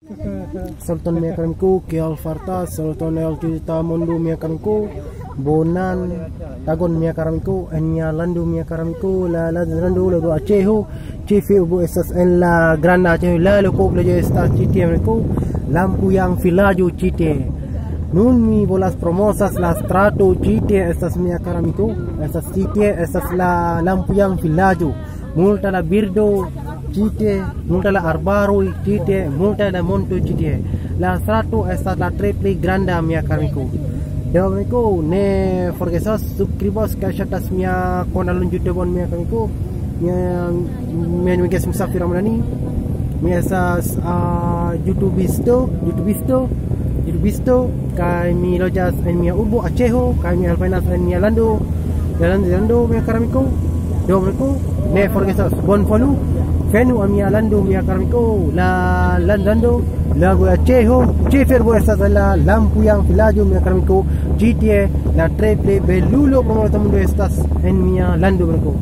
Sultan miakanku Kial Farta Sultan El Juta Mundu miakanku Bonan Tagon miakanku Enya Landu miakanku La Landu La Aceho Chifi Ubu Esas en la Granda Aceho La Loko Plejo Estas Chite miakanku Lampu yang Filaju Chite Nun mi bolas promosas las trato Chite Estas miakanku Estas Chite Estas la Lampu yang Filaju Multa la Birdo Chite, multa la arbaro chite, multa la monto chite. La strato esta la triple granda mia carmico. Deo mico ne forgesas suscribos que chatas mia canal YouTube on mia carmico. Mia me que musafir amani. Mia esas YouTubeisto kai mi lojas en mia urbo Aceho, kai mi alpenas en mia lando mia carmico. Deo mico ne forgesas bon follow. Fenu amia lando mia carmico la landando lago Aceho Chifer esta la lampu yang Filaju mia carmico GTA la triple belulo como mundo estas en mia lando merco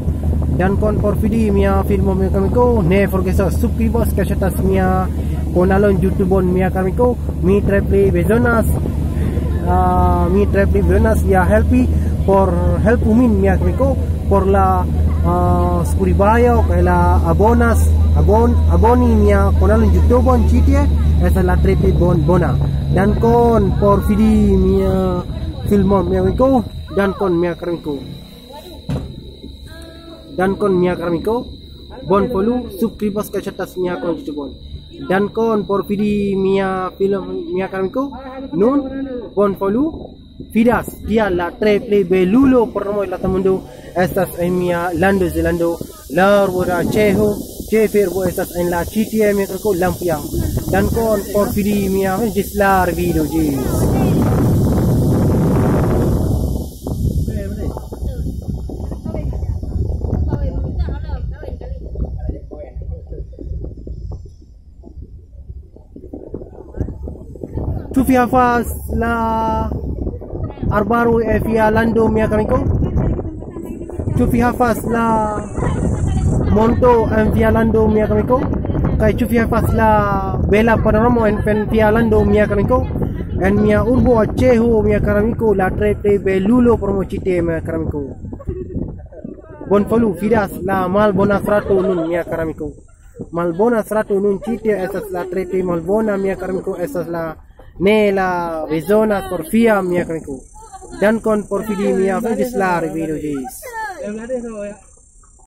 dan kon porfidi mia filmo mia carmico ne forgeso suscribos que chatas mia canalon YouTube on mia carmico mi triple bezonas ya helpi por help umin mia carmico por la Skuribaya o la aboni mia canal YouTube on chitie esa la triple bona dan kon porfidi mia filmo mia carmico dan kon mia carmico bon follow suscribos que chatas mia kon YouTube dan kon porfidi mia film mia carmico nun bon follow Fidas dia la triple belulo por la tamundo estas en mia lando zelando la urbo Aceho Chefer bo estas en la chitie mi ko lampiang dan kon porfidi mia gislar video jis tu fiafas la arbaro e via lando mia carmico tu hafas la monto en via lando mia carmico kai tu hafas la bella panorama en via lando mia carmico en mia urbo Aceho mia carmico la triple belulo promochite mia carmico bon follow fidas la malbona strato nun mia carmico malbona strato nun chite estas la triple malbona mia carmico estas la nela bezona porfia mia carmico dan kon porfidi mia gislar video jis